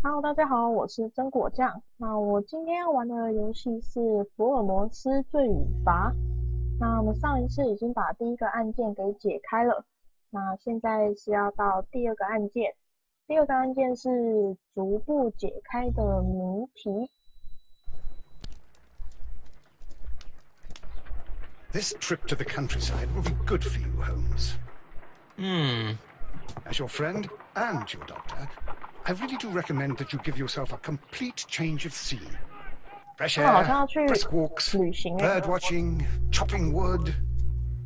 Hello，大家好，我是榛果酱。那我今天要玩的游戏是福尔摩斯罪与罚。那我们上一次已经把第一个案件给解开了，那现在是要到第二个案件。第二个案件是逐步解开的谜题。This trip to the countryside will be good for you, Holmes. As your friend and your doctor, I really do recommend that you give yourself a complete change of scene. Fresh air, brisk walks, bird watching, chopping wood.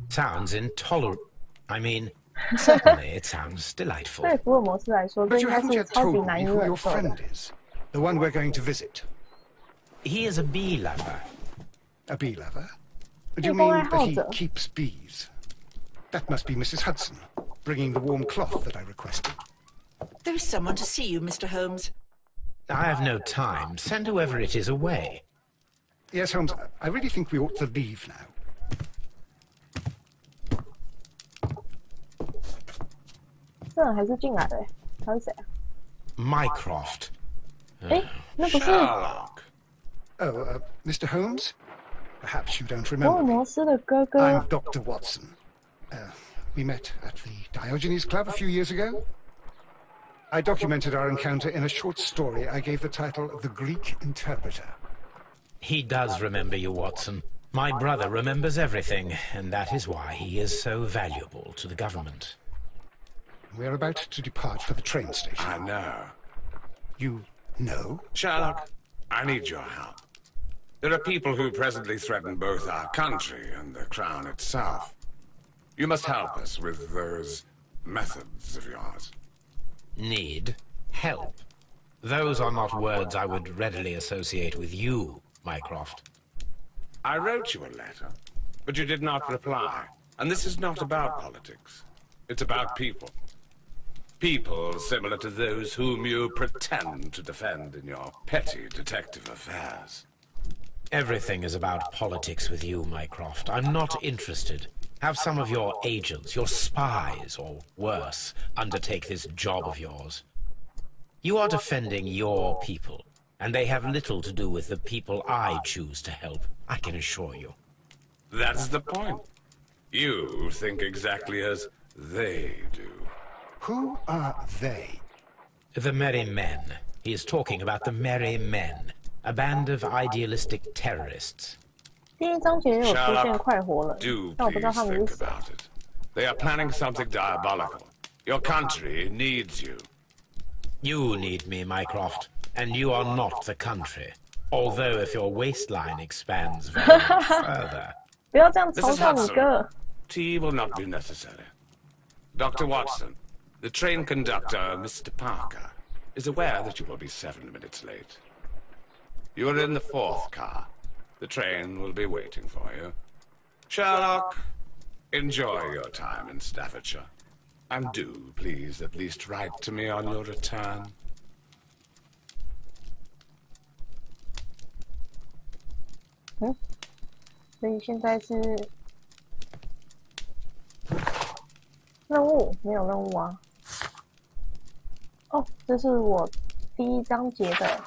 Sounds intolerable. I mean, certainly it sounds delightful. 对福尔摩斯来说，这 But 应 you 该 haven't 是 yet 超级 told 难 me 以 who 忍 your 受的。 friend is. The one we're going to visit. He is a bee lover. A bee lover? Do you mean that he keeps bees? That must be Mrs. Hudson, bringing the warm cloth that I requested. There is someone to see you, Mr. Holmes. I have no time. Send whoever it is away. Yes, Holmes, I really think we ought to leave now. 这人还是进来了，他是谁啊？ Mycroft. 那不是 Sherlock. Oh, Mr. Holmes? Perhaps you don't 福尔 remember me. 摩斯的哥哥。 I'm Dr. Watson. We met at the Diogenes Club a few years ago. I documented our encounter in a short story I gave the title The Greek Interpreter. He does remember you, Watson. My brother remembers everything, and that is why he is so valuable to the government. We're about to depart for the train station. I know. You know? Sherlock, I need your help. There are people who presently threaten both our country and the crown itself. You must help us with those methods of yours. Need help. Those are not words I would readily associate with you, Mycroft. I wrote you a letter, but you did not reply. And this is not about politics. It's about people. People similar to those whom you pretend to defend in your petty detective affairs. Everything is about politics with you, Mycroft. I'm not interested. Have some of your agents, your spies, or worse, undertake this job of yours. You are defending your people, and they have little to do with the people I choose to help, I can assure you. That's the point. You think exactly as they do. Who are they? The Merry Men. He is talking about the Merry Men, a band of idealistic terrorists. 第一章节有出现快活人， Do 但我不知道 please 他们 think 是谁。 about it. They are planning something diabolical. Your country needs you. You need me, Mycroft, and you are not the country. Although if your waistline expands very much further. 不要这样嘲 Mrs. 笑你哥。 Tea will not be necessary. Dr. Watson, the train conductor, Mr. Parker, is aware that you will be 7 minutes late. You are in the 4th car. The train will be waiting for you. Sherlock, enjoy your time in Staffordshire. And do, please, at least write to me on your return. 所以现在是任务，没有任务啊。哦，这是我第一章节的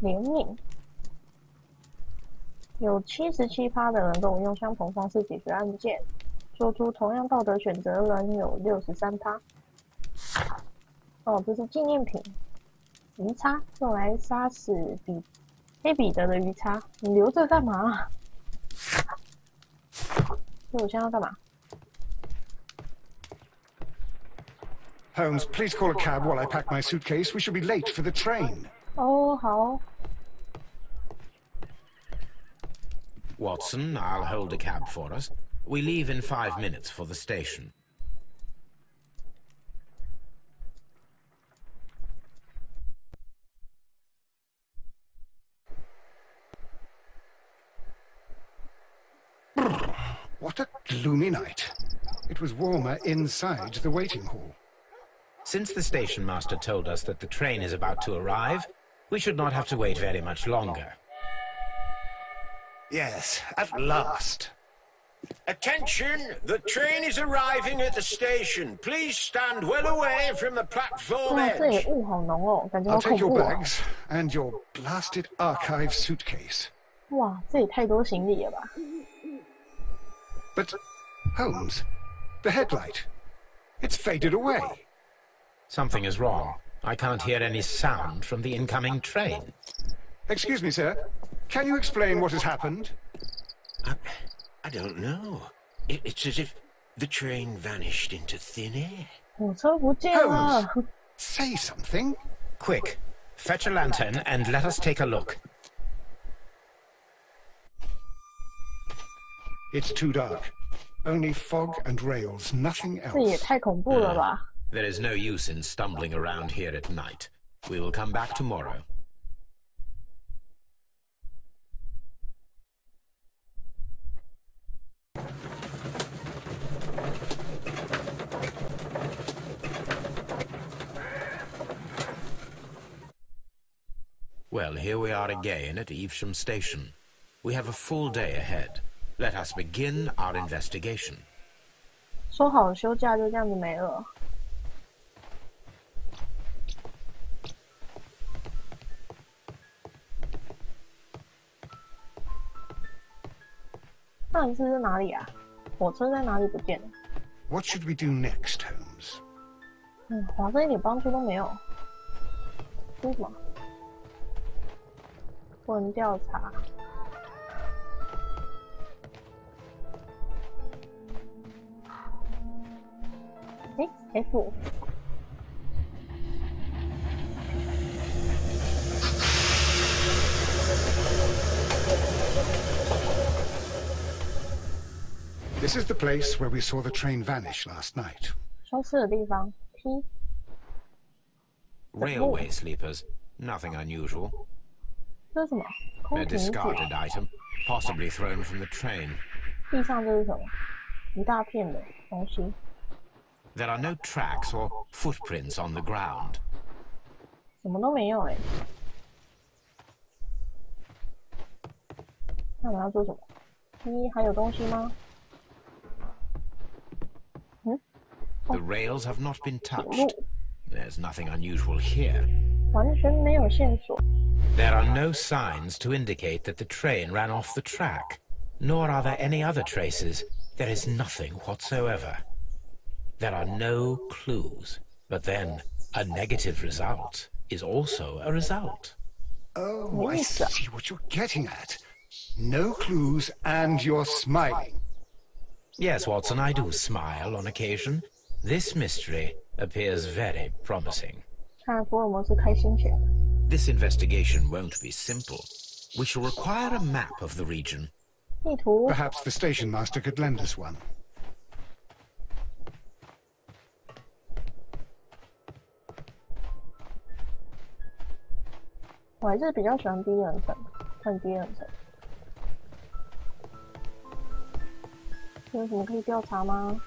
怜悯。有77%的人跟我用相同方式解决案件，做出同样道德选择的人有63%。哦，这是纪念品。鱼叉用来杀死黑彼得的鱼叉，你留着干嘛？所以我现在要干嘛 Holmes, please call a cab while I pack my suitcase. We shall be late for the train. 哦，好。 Watson, I'll hold a cab for us. We leave in 5 minutes for the station. What a gloomy night. It was warmer inside the waiting hall. Since the station master told us that the train is about to arrive, we should not have to wait very much longer. Yes, at last. Attention! The train is arriving at the station. Please stand well away from the platform 这里 edge. 雾好浓哦，感觉好 I'll 恐 take your 怖啊！ bags and your blasted archive suitcase. 哇，这也太多行李了吧！ But, Holmes, the headlight. It's faded away. Something is wrong. I can't hear any sound from the incoming train. Excuse me, sir. Can you explain what has happened? I don't know. It's as if the train vanished into thin air. 火车不见了。 Say something. Quick, fetch a lantern and let us take a look. It's too dark. Only fog and rails, nothing 这也 else. 太恐怖了吧！ There is no use in stumbling around here at night. We will come back tomorrow. Well, here we are again at Evesham Station. We have a full day ahead. Let us begin our investigation. 说好的休假就这样子没了。上一次是哪里啊？火车在哪里不见了？ What should we do next, Holmes? 华生一点帮助都没有。这是什么？问调查。F。This is the place where we saw the train vanish last night. 消失的地方 T。 Railway sleepers. Nothing unusual. 这是什么？空 A 瓶子。 discarded item, possibly thrown from the train. 地上这是什么？一大片的东西。 There are no tracks or footprints on the ground. 什么都没有哎。那我们要做什么？还有东西吗？ The rails have not been 铁路 touched. There's nothing unusual here. 完全没有线索。 There are no signs to indicate that the train ran off the track, nor are there any other traces. There is nothing whatsoever. There are no clues. But then, a negative result is also a result. Oh, I see what you're getting at. No clues and you're smiling. Yes, Watson, I do smile on occasion. This mystery appears very promising. 看来福尔摩斯开心起来了。 This investigation won't be simple. We shall require a map of the region. 地图 Perhaps the station master could lend us one. 我还是比较喜欢第一人称，看第一人称。有什么可以调查吗？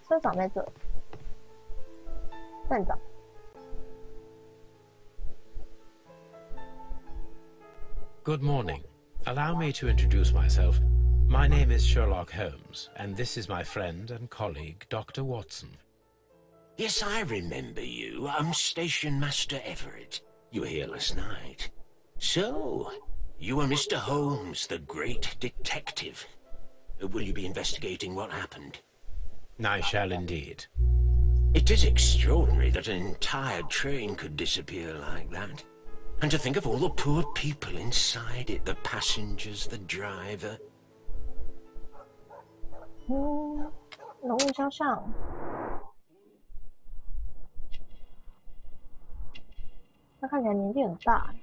车长在这，站长。 Good morning. Allow me to introduce myself. My name is Sherlock Holmes, and this is my friend and colleague, Dr. Watson. Yes, I remember you. I'm Station Master Everett. You were here last night. So, you are Mr. Holmes, the great detective. Will you be investigating what happened? I shall indeed. It is extraordinary that an entire train could disappear like that. And to think of all the poor people inside it, the passengers, the driver. 人物肖像。他看起来年纪很大。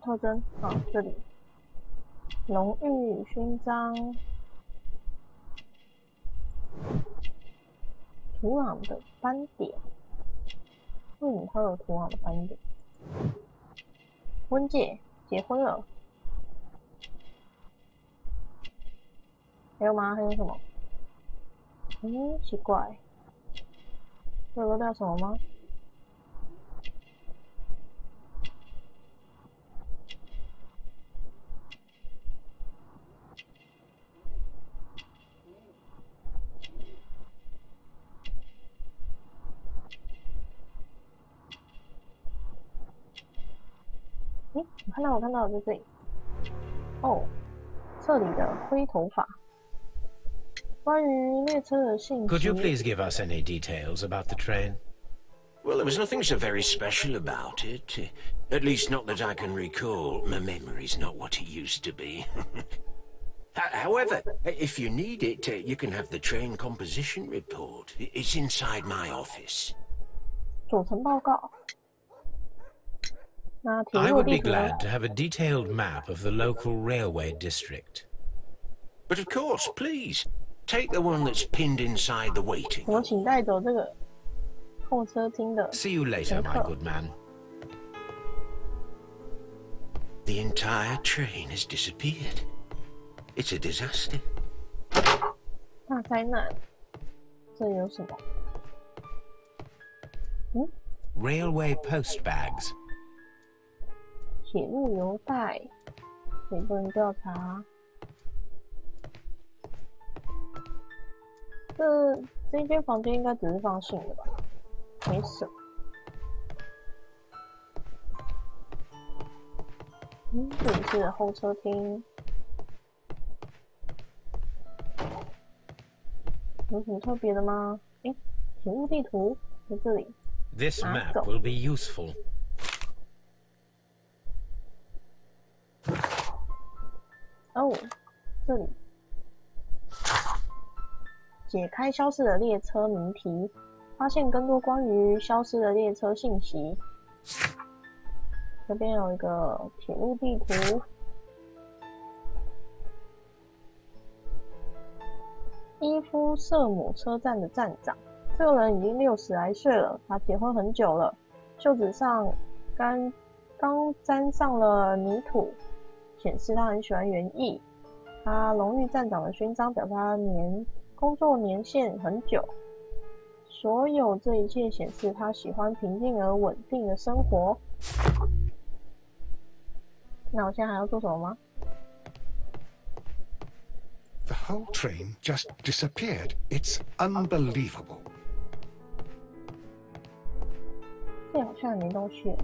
特征啊，这里。荣誉勋章。土壤的斑点，为什么它有土壤的斑点？婚戒，结婚了。还有吗？还有什么？奇怪，有漏掉什么吗？我看到，在这里。哦，这里的灰头发。关于列车的信息。Could you please give us any details about the train? Well, there was nothing so very special about it. At least not that I can recall. My memory's not what it used to be. However, if you need it, you can have the train composition report. It's inside my office. 组成报告。那铁 I 路 would 地 be 图呢？ glad to have a detailed map of the local railway district. But of course, please, take the one that's pinned inside the waiting 我 hall. 请带走这个候车厅的 See you later, my good man. The entire train has disappeared. It's a disaster. 大灾难。这里有什么？ Railway post bags. 铁路邮袋，也不能调查。这间房间应该只是放信的吧，没什么。这里是候车厅，有什么特别的吗？铁路地图在这里。 This 拿 map 走。 will be useful. 哦，这里解开消失的列车谜题，发现更多关于消失的列车信息。这边有一个铁路地图，伊夫瑟姆车站的站长，这个人已经60来岁了，他结婚很久了，袖子上刚沾上了泥土。 显示他很喜欢园艺，他荣誉站长的勋章表示他工作年限很久。所有这一切显示他喜欢平静而稳定的生活。那我现在还要做什么吗？ The whole train just disappeared. It's unbelievable. 这好像也没东西了。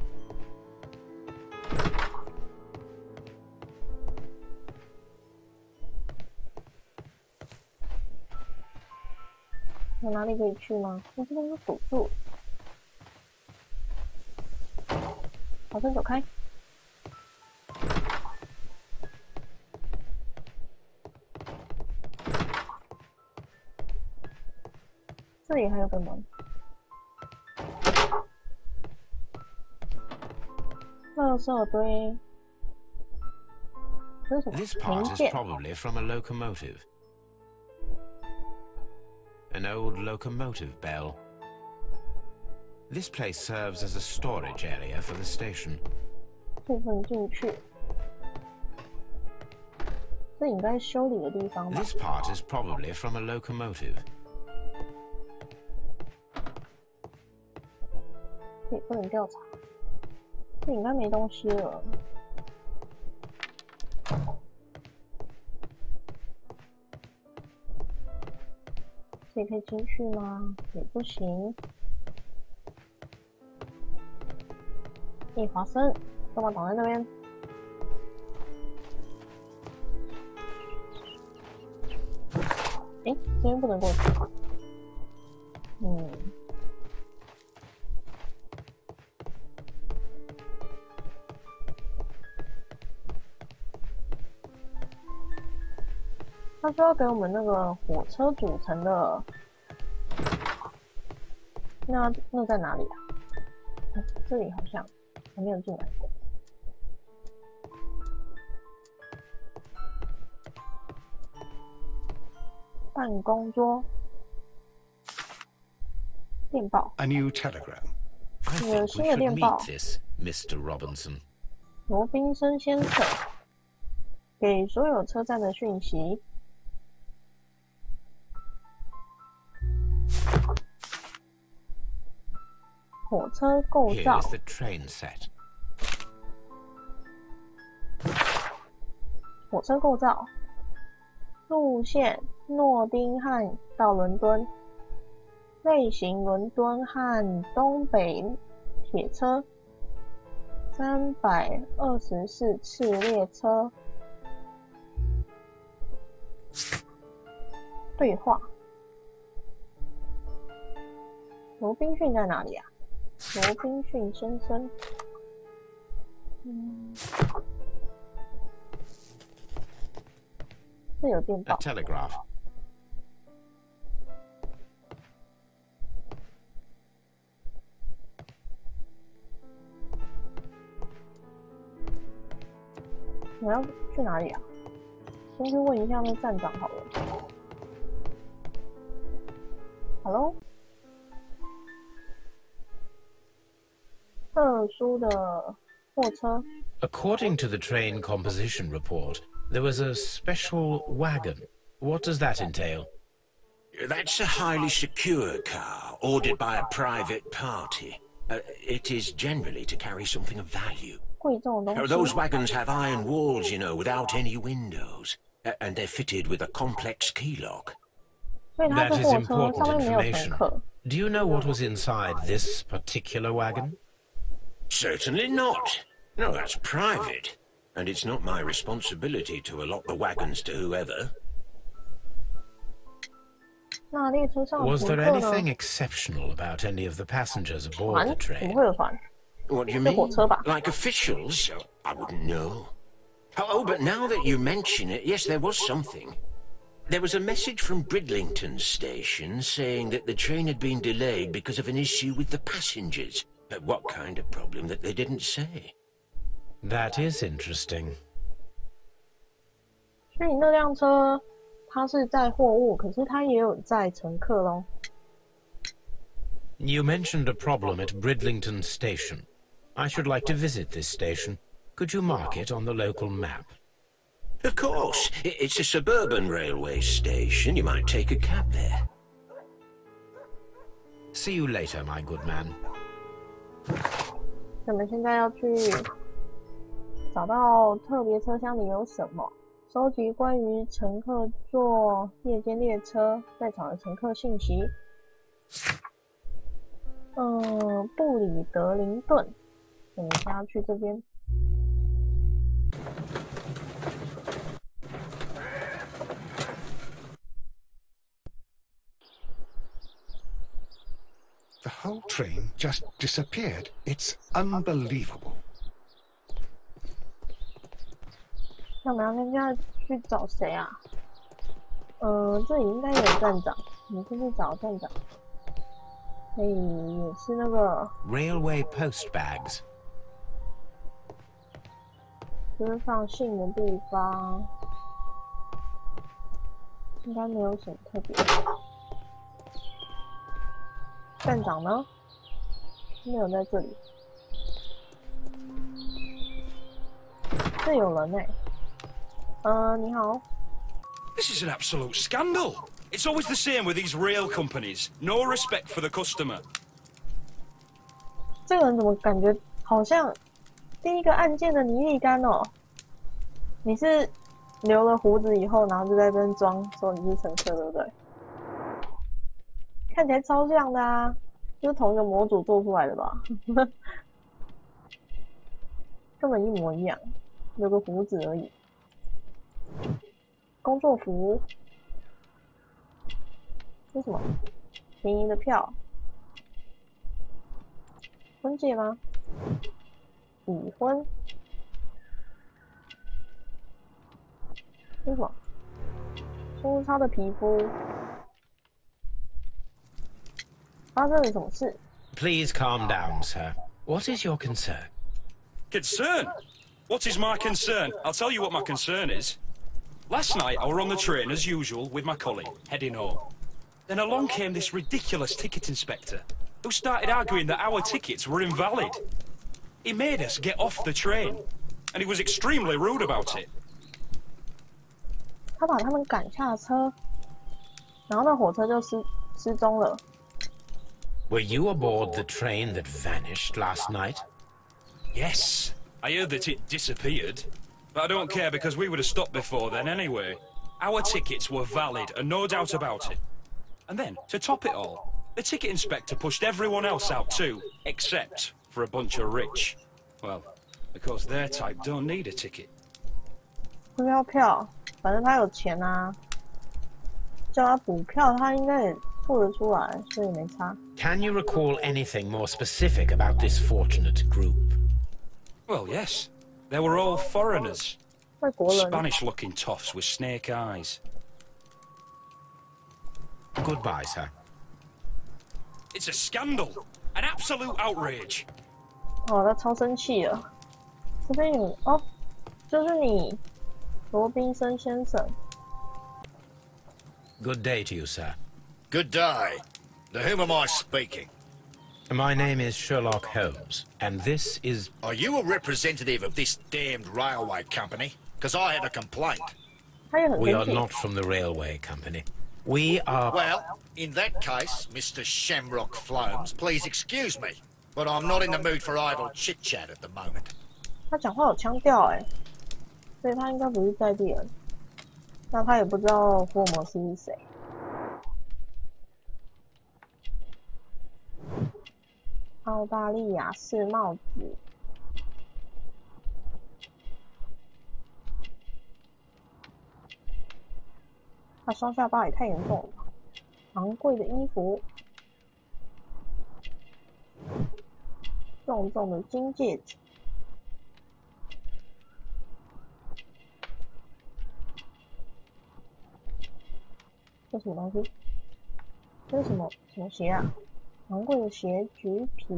有哪里可以去吗？这边都堵住。好，先走开。这里还有个门。垃圾堆。这是什么？ This 零 part is 件。 probably from a locomotive. An old locomotive bell. This place serves as a storage area for the station. 这不能进去。这应该是修理的地方吧？ This part is probably from a locomotive. 这也不能调查。这应该没东西了。这可以进去吗？也不行。华生，干嘛挡在那边？这边不能过去。他说要给我们那个火车组成的，那在哪里啊？这里好像还没有进来过。办公桌，电报。 A new telegram. I think we should meet this, Mr. Robinson. 罗宾森先生给所有车站的讯息。火车构造。 Here is the train set. 火车构造。路线：诺丁汉到伦敦。类型：伦敦和东北铁车。324次列车。对话。罗宾逊在哪里啊？罗宾逊先生。这有电报。A telegraph. 我要去哪里啊？先去问一下那站长好了。Hello？ 特殊的货车。According to the train composition report, there was a special wagon. What does that entail? That's a highly secure car, ordered by a private party. It is generally to carry something of value. Those wagons have iron walls, you know, without any windows. And they're fitted with a complex key lock. That is important information. Do you know what was inside this particular wagon? Certainly not. No, that's private. And it's not my responsibility to allot the wagons to whoever. Was there anything exceptional about any of the passengers aboard the train? What do you mean? Like officials? I wouldn't know. Oh, but now that you mention it, yes, there was something. There was a message from Bridlington Station saying that the train had been delayed because of an issue with the passengers. What kind of problem that they didn't say? That is interesting. 所以那辆车它是载货物，可是它也有载乘客咯。You mentioned a problem at Bridlington Station. I should like to visit this station. Could you mark it on the local map? Of course. It's a suburban railway station. You might take a cab there. See you later, my good man. 我们现在要去找到特别车厢里有什么，收集关于乘客坐夜间列车在场的乘客信息。布里德灵顿，我们现在要去这边。The whole train just disappeared. It's unbelievable. 那我们要去找谁啊？这里应该有站长，我们先去找站长。也是那个 Railway post bags. 就是放信的地方，应该没有什么特别的。站长呢？没有在这里。这有人欸。你好。This is an absolute scandal. It's always the same with these rail companies. No respect for the customer. 这个人怎么感觉好像第一个案件的倪立干哦？你是留了胡子以后，然后就在这边装说你是乘客，对不对？看起来超像的啊，就是同一个模组做出来的吧？根本一模一样，留个胡子而已。工作服，这是什么？便宜的票，婚戒吗？已婚，这是什么？粗糙的皮肤。发生了什么事 Please calm down, sir. What is your concern? Concern? What is my concern? I'll tell you what my concern is. Last night, I were on the train, as usual, with my colleague, heading home. Then along came this ridiculous ticket inspector, who started arguing that our tickets were invalid. He made us get off the train, and he was extremely rude about it. 他把他们赶下车，然后那火车就失踪了。Were you aboard the train that vanished last night? Yes, I heard that it disappeared. But I don't care because we would have stopped before then anyway. Our tickets were valid and no doubt about it. And then, to top it all, the ticket inspector pushed everyone else out too, except for a bunch of rich, well, because their type don't need a ticket. 不要票，反正他有钱啊，叫他补票，他应该也付得出来，所以没差。Can you recall anything more specific about this fortunate group? Well, yes. They were all foreigners. 外国人。Spanish-looking toffs with snake eyes. Goodbye, sir. It's a scandal. An absolute outrage. 哦，他超生气了。这边有哦，就是你，罗宾森先生。Good day to you, sir. Good day. To whom am I speaking? My name is Sherlock Holmes, and this is... Are you a representative of this damned railway company? Because I had a complaint. We are not from the railway company. We are... Well, in that case, Mr. Shamrock Flomes, please excuse me, but I'm not in the mood for idle chit-chat at the moment. 他讲话有腔调哎，所以他应该不是在地人。那他也不知道福尔摩斯是谁。澳大利亚式帽子。他双下巴也太严重了吧！昂贵的衣服，重重的金戒指。这什么东西？这是什么鞋啊？昂贵的鞋，橘皮。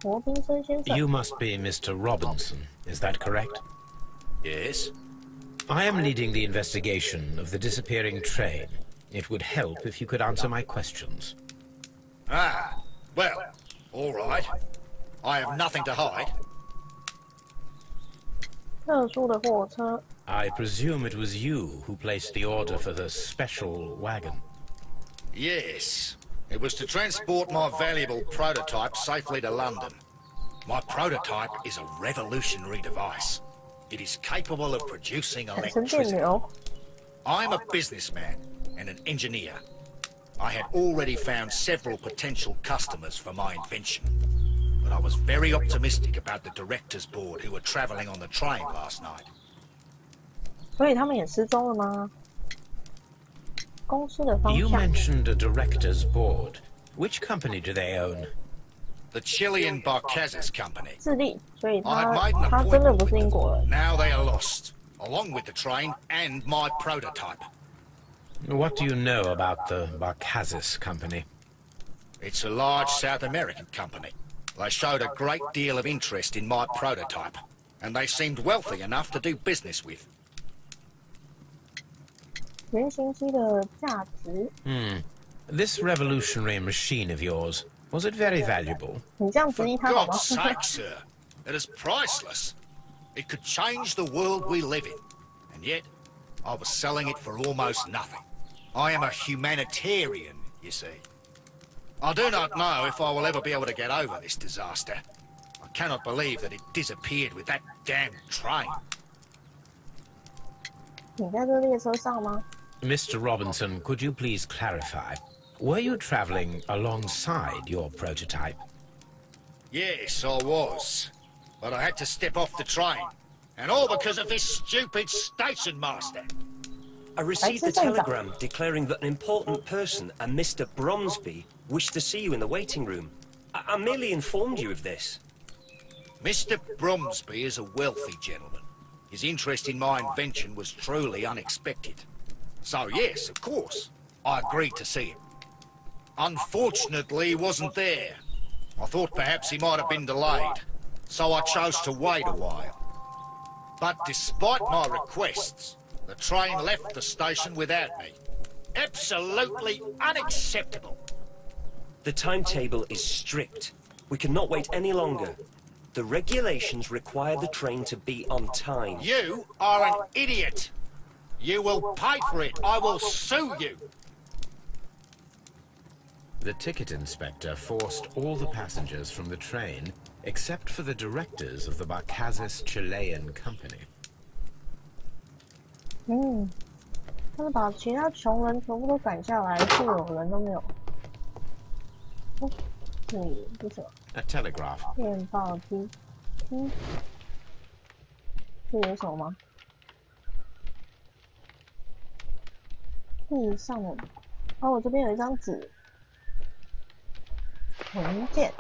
罗宾森先生。You must be Mr. Robinson, is that correct? Yes. I am leading the investigation of the disappearing train. It would help if you could answer my questions. Ah, well, all right. I have nothing to hide. 特殊的货车。I presume it was you who placed the order for the special wagon. Yes. It was to transport my valuable prototype safely to London. My prototype is a revolutionary device. It is capable of producing electricity. I'm a businessman and an engineer. I had already found several potential customers for my invention. But I was very optimistic about the directors' board who were travelling on the train last night. 所以他们也失踪了吗？公司的方向。You mentioned a directors' board. Which company do they own? The Chilean Barcazes Company. 智利，所以 I had made an 他真的 appointment 不是英国人。 Now they are lost, along with the train and my prototype. What do you know about the Barcazes Company? It's a large South American company. They showed a great deal of interest in my prototype, and they seemed wealthy enough to do business with. 原型机的价值。This revolutionary machine of yours, was it very valuable? 你这样质疑他好吗 God's sake, sir, it is priceless. It could change the world we live in, and yet I was selling it for almost nothing. I am a humanitarian, you see. I do not know if I will ever be able to get over this disaster. I cannot believe that it disappeared with that damn train. 你在这列车上吗？ Mr. Robinson, could you please clarify? Were you traveling alongside your prototype? Yes, I was. But I had to step off the train. And all because of this stupid station master. I received a telegram declaring that an important person, a Mr. Bromsby, wished to see you in the waiting room. I merely informed you of this. Mr. Bromsby is a wealthy gentleman. His interest in my invention was truly unexpected. So yes, of course, I agreed to see him. Unfortunately, he wasn't there. I thought perhaps he might have been delayed, so I chose to wait a while. But despite my requests, the train left the station without me. Absolutely unacceptable. The timetable is strict. We cannot wait any longer. The regulations require the train to be on time. You are an idiot. You will pay for it. I will sue you. The ticket inspector forced all the passengers from the train, except for the directors of the Barcazes Chilean Company. 他们把其他穷人全部都赶下来，富有人都没有。这是什么？ A telegraph. 电报机，这有什么吗？地上的，哦，我这边有一张纸，文件。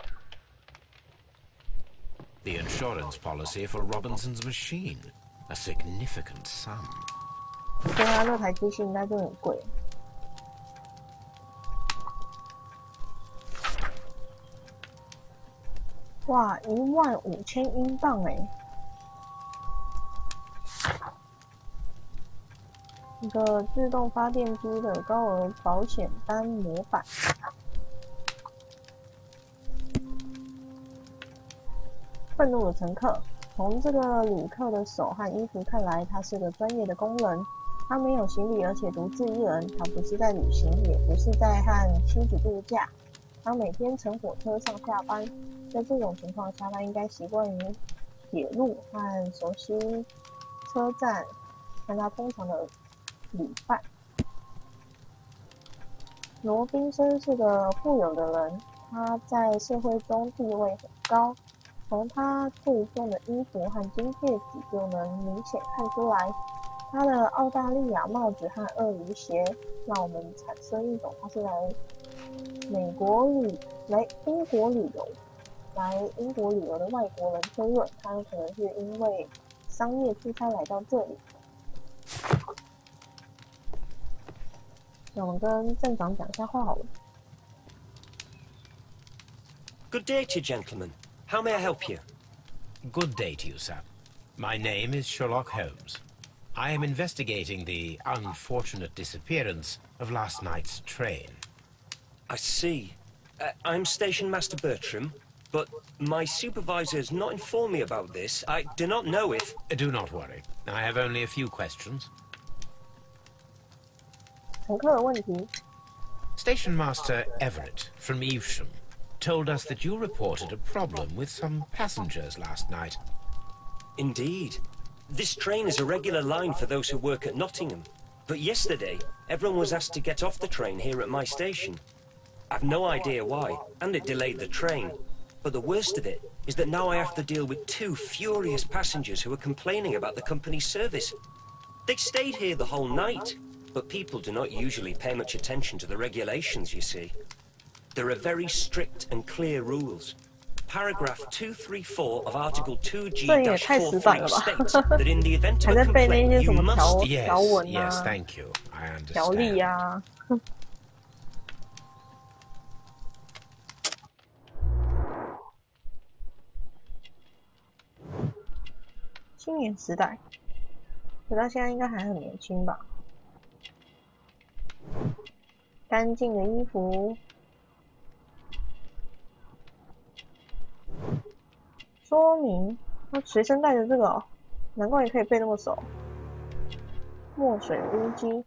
The insurance policy for Robinson's machine. A significant sum. 对啊，这台机器应该就很贵。哇，15000英镑哎！一个自动发电机的高额保险单模板。愤怒的乘客，从这个旅客的手和衣服看来，他是个专业的工人。他没有行李，而且独自一人。他不是在旅行，也不是在和妻子度假。他每天乘火车上下班。在这种情况下，他应该习惯于铁路和熟悉车站，和他通常的旅伴。罗宾森是个富有的人，他在社会中地位很高，从他贵重的衣服和金戒指就能明显看出来。他的澳大利亚帽子和鳄鱼鞋让我们产生一种他是来英国旅游的外国人推论，他可能是因为商业出差来到这里。那我们跟镇长讲一下话好了。Good day to you, gentlemen. How may I help you? Good day to you, sir. My name is Sherlock Holmes. I am investigating the unfortunate disappearance of last night's train. I see. I'm Station Master Bertram, but my supervisor has not informed me about this. I do not know if... Do not worry. I have only a few questions. 乘客的问题。Station Master Everett from Evesham told us that you reported a problem with some passengers last night. Indeed. This train is a regular line for those who work at Nottingham. But yesterday, everyone was asked to get off the train here at my station. I've no idea why, and it delayed the train. But the worst of it is that now I have to deal with 2 furious passengers who are complaining about the company's service. They stayed here the whole night, but people do not usually pay much attention to the regulations, you see. There are very strict and clear rules. Paragraph 234 of Article 2G-43 states that in the event of a complaint, you must... Yes, thank you. I understand. 条例啊。青年时代，可他现在应该还很年轻吧？干净的衣服。说明他随身带着这个哦，难怪也可以背那么熟。墨水污机。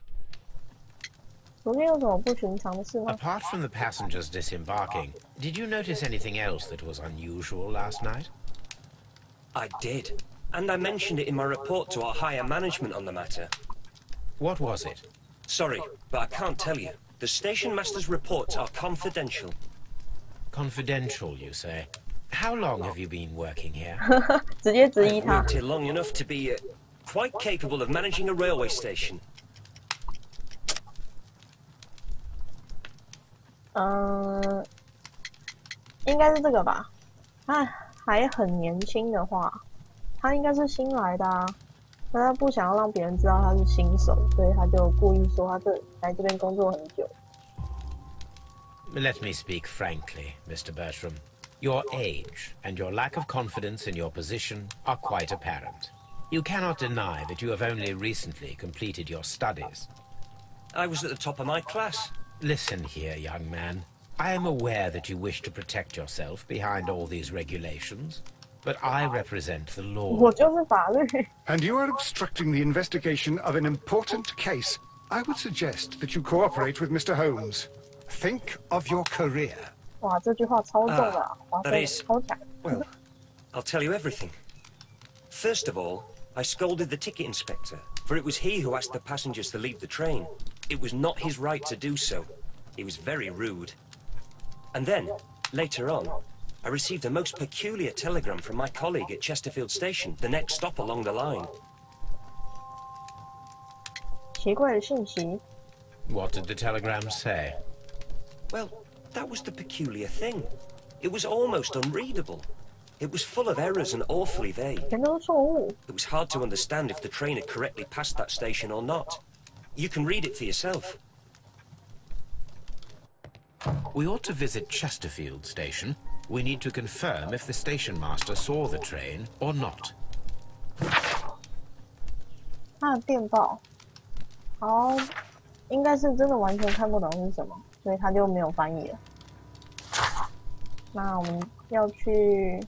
昨天有什么不寻常的事吗？ Apart from the passengers disembarking, did you notice anything else that was unusual last night? I did, and I mentioned it in my report to our higher management on the matter. What was it? Sorry, but I can't tell you. The station master's reports are confidential. Confidential, you say? How long have you been working here? 直接质疑他。 I've worked here long enough to be quite capable of managing a railway station. 应该是这个吧。他还很年轻的话，他应该是新来的啊。但他不想要让别人知道他是新手，所以他就故意说他来这边工作很久。Let me speak frankly, Mr. Bertram. Your age and your lack of confidence in your position are quite apparent. You cannot deny that you have only recently completed your studies. I was at the top of my class. Listen here, young man. I am aware that you wish to protect yourself behind all these regulations, but I represent the law. 我就是法律。 And you are obstructing the investigation of an important case. I would suggest that you cooperate with Mr. Holmes. Think of your career. 哇，这句话超重的啊，华生超强。Well, I'll tell you everything. First of all, I scolded the ticket inspector, for it was he who asked the passengers to leave the train. It was not his right to do so. He was very rude. And then, later on, I received a most peculiar telegram from my colleague at Chesterfield Station, the next stop along the line. 奇怪的信息。What did the telegram say? Well, that was the peculiar thing. It was almost unreadable. It was full of errors and awfully vague. 全都是错误。 It was hard to understand if the train had correctly passed that station or not. You can read it for yourself. We ought to visit Chesterfield Station. We need to confirm if the station master saw the train or not. 他的电报，好，应该是真的完全看不懂是什么，所以他就没有翻译了。那我们要去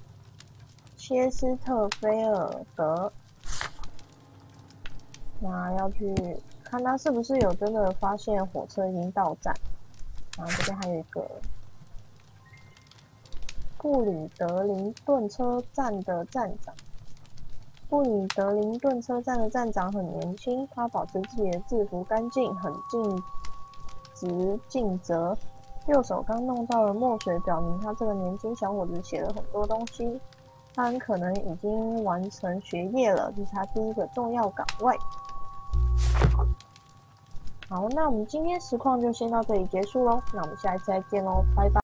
切斯特菲尔德，那要去看他是不是有真的发现火车已经到站。然后这边还有一个布里德林顿车站的站长。布里德林顿车站的站长很年轻，他保持自己的制服干净，很尽职尽责。右手刚弄到了墨水，表明他这个年轻小伙子写了很多东西。他很可能已经完成学业了，这是他第一个重要岗位。好，那我们今天实况就先到这里结束喽，那我们下一次再见喽，拜拜。